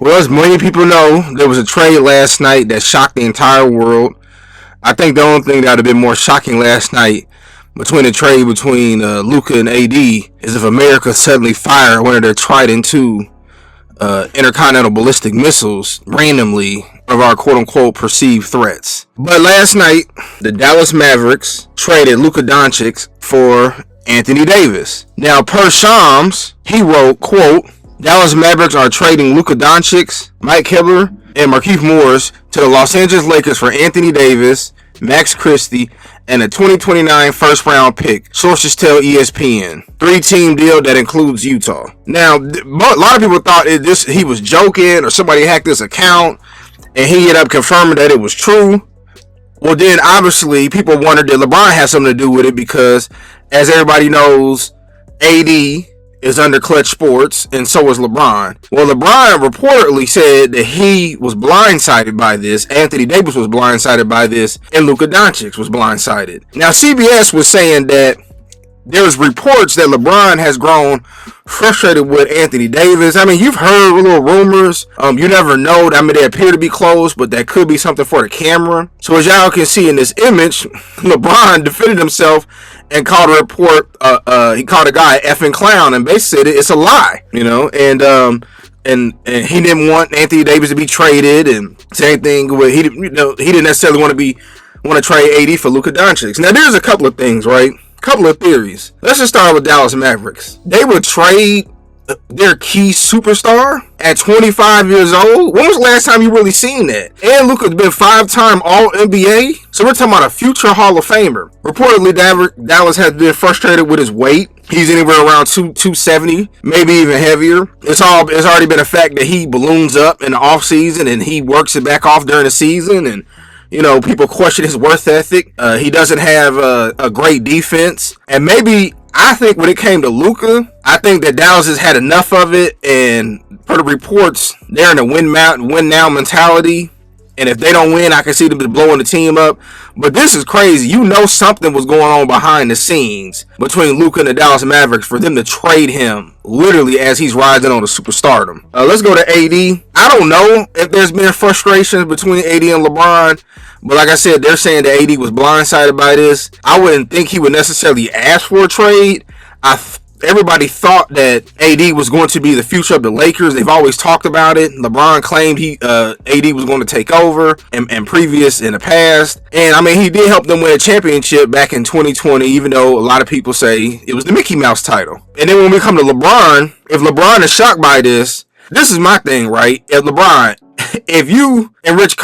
Well, as many people know, there was a trade last night that shocked the entire world. I think the only thing that would have been more shocking last night between the trade between Luka and AD is if America suddenly fired one of their Trident II intercontinental ballistic missiles randomly of our quote-unquote perceived threats. But last night, the Dallas Mavericks traded lukadoncic for Anthony Davis. Now, per Shams, he wrote, quote, Dallas Mavericks are trading lukadoncic, Mike Kibler, and Markieff Morris to the Los Angeles Lakers for Anthony Davis, Max Christie, and a 2029 first-round pick. Sources tell ESPN. Three-team deal that includes Utah. Now, a lot of people thought he was joking or somebody hacked this account, and he ended up confirming that it was true. Well, then, obviously, people wondered did LeBron have something to do with it because, as everybody knows, AD is under Clutch Sports, and so is LeBron. Well, LeBron reportedly said that he was blindsided by this, Anthony Davis was blindsided by this, and Luka Doncic was blindsided. Now, CBS was saying that there's reports that LeBron has grown frustrated with Anthony Davis. I mean, you've heard little rumors. You never know. I mean, they appear to be close, but that could be something for the camera. So as y'all can see in this image, LeBron defended himself and called a report. He called a guy effing clown, and basically said it's a lie, and he didn't want Anthony Davis to be traded, and same thing with he didn't necessarily want to trade AD for Luka Doncic. Now there's a couple of things, right? Couple of theories. Let's just start with Dallas Mavericks. They would trade their key superstar at 25 years old. When was the last time you really seen that? And Luka's been 5-time All-NBA. So we're talking about a future Hall of Famer. Reportedly, Dallas has been frustrated with his weight. He's anywhere around 270, maybe even heavier. It's already been a fact that he balloons up in the offseason and he works it back off during the season, and people question his worth ethic. He doesn't have a great defense. And maybe, I think when it came to Luka, I think that Dallas has had enough of it. And per the reports, they're in a win now mentality. And if they don't win, I can see them just blowing the team up. But this is crazy. Something was going on behind the scenes between Luka and the Dallas Mavericks for them to trade him literally as he's rising on the superstardom. Let's go to AD. I don't know if there's been frustrations between AD and LeBron. But like I said, they're saying that AD was blindsided by this. I wouldn't think he would necessarily ask for a trade. Everybody thought that AD was going to be the future of the Lakers. They've always talked about it. LeBron claimed AD was going to take over and in the past. And I mean, he did help them win a championship back in 2020, even though a lot of people say it was the Mickey Mouse title. And then when we come to LeBron, if LeBron is shocked by this is my thing, right? If you and Rich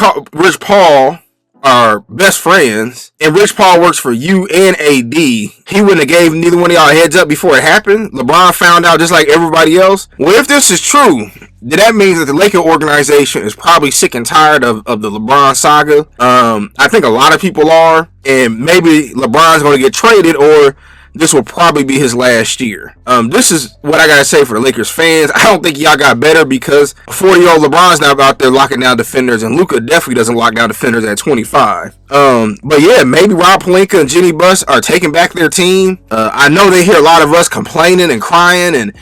Paul are best friends, and Rich Paul works for you and AD, he wouldn't have gave neither one of y'all a heads up before it happened. LeBron found out just like everybody else. Well, if this is true, then that means that the Laker organization is probably sick and tired of the LeBron saga. I think a lot of people are, and maybe LeBron's going to get traded, or this will probably be his last year. This is what I gotta say for the Lakers fans. I don't think y'all got better because 40-year-old LeBron's now out there locking down defenders, and Luka definitely doesn't lock down defenders at 25. But yeah, maybe Rob Pelinka and Jenny Buss are taking back their team. I know they hear a lot of us complaining and crying, and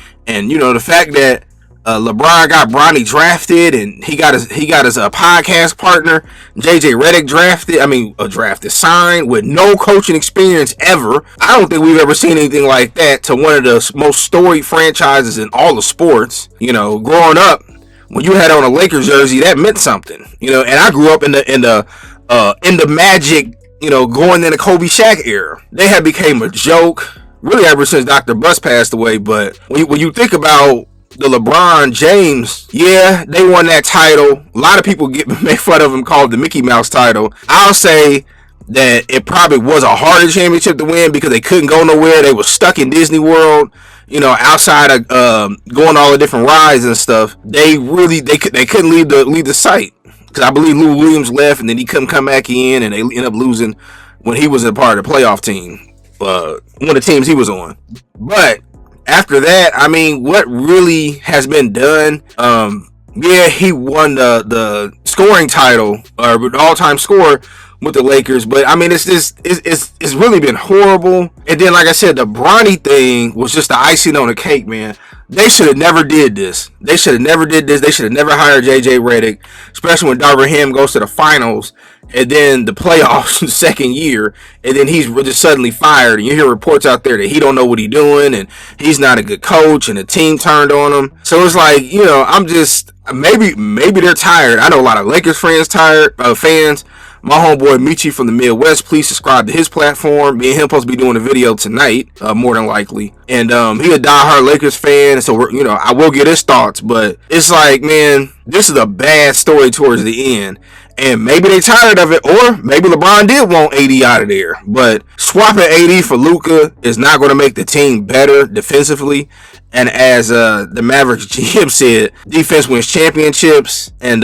the fact that LeBron got Bronny drafted, and he got his podcast partner JJ Redick signed with no coaching experience ever. I don't think we've ever seen anything like that to one of the most storied franchises in all of sports. Growing up, when you had on a Lakers jersey, that meant something. And I grew up in the Magic, going in the Kobe Shaq era. They had became a joke really ever since Dr. Buss passed away. But when you think about the LeBron James, yeah, they won that title. A lot of people make fun of him, called the Mickey Mouse title. I'll say that it probably was a harder championship to win because they couldn't go nowhere. They were stuck in Disney World, outside of going all the different rides and stuff. They couldn't leave the site because I believe Lou Williams left, and then he couldn't come back in, and they ended up losing when he was a part of the playoff team, one of the teams he was on. But after that, I mean, what really has been done? Yeah, he won the scoring title, or all-time scorer, with the Lakers. But I mean, it's just it's really been horrible. And then, like I said, the Bronny thing was just the icing on the cake, man. They should have never did this. They should have never did this. They should have never hired JJ Redick, especially when Darvin Ham goes to the finals and then the playoffs the second year, and then he's just suddenly fired. And you hear reports out there that he don't know what he's doing and he's not a good coach, and the team turned on him. So it's like, I'm just maybe they're tired. I know a lot of Lakers fans. My homeboy Michi from the Midwest, please subscribe to his platform. Me and him supposed to be doing a video tonight, more than likely. And he a diehard Lakers fan, so I will get his thoughts. But it's like, man, this is a bad story towards the end. And maybe they tired of it, or maybe LeBron did want AD out of there. But swapping AD for Luka is not going to make the team better defensively. And as the Mavericks GM said, defense wins championships. And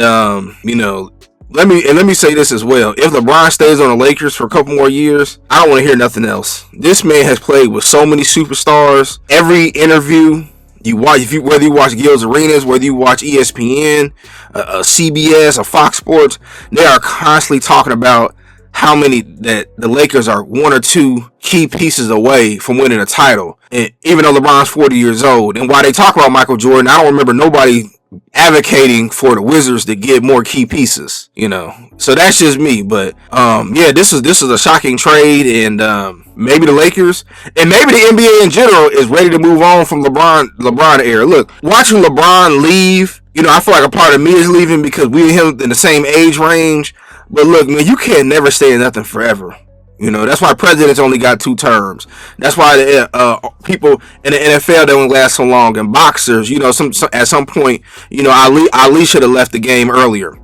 let me say this as well. If LeBron stays on the Lakers for a couple more years, I don't want to hear nothing else. This man has played with so many superstars. Every interview you watch, whether you watch Gil's Arenas, whether you watch ESPN, CBS, or Fox Sports, they are constantly talking about how many that the Lakers are one or two key pieces away from winning a title. And even though LeBron's 40 years old, and while they talk about Michael Jordan, I don't remember nobody advocating for the Wizards to get more key pieces, So that's just me. But this is a shocking trade, and maybe the Lakers and maybe the NBA in general is ready to move on from LeBron era. Look, watching LeBron leave, I feel like a part of me is leaving because we and him in the same age range. But look, man, you can't never stay in nothing forever. That's why presidents only got 2 terms. That's why the people in the NFL don't last so long. And boxers, at some point, Ali should have left the game earlier.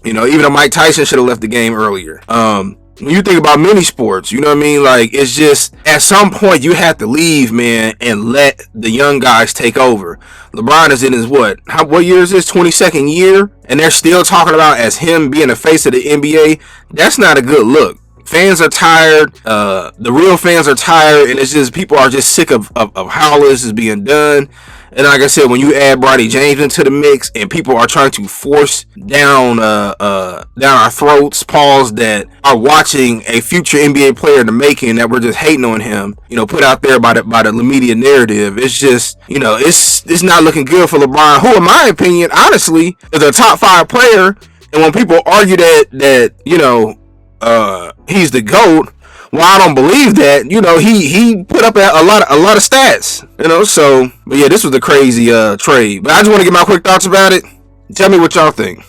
Even though Mike Tyson should have left the game earlier. When you think about many sports, you know what I mean? Like, it's just, at some point, you have to leave, man, and let the young guys take over. LeBron is in his, what year is this? 22nd year? And they're still talking about as him being the face of the NBA. That's not a good look. Fans are tired. The real fans are tired, and it's just people are just sick of how this is being done. And like I said, when you add Bronny James into the mix, and people are trying to force down our throats, Pauls that are watching a future NBA player in the making, that we're just hating on him, put out there by the media narrative. It's just, it's not looking good for LeBron, who, in my opinion, honestly, is a top 5 player. And when people argue that he's the GOAT, well, I don't believe that. He put up a lot of stats. So, but yeah, this was a crazy trade. But I just want to get my quick thoughts about it. Tell me what y'all think.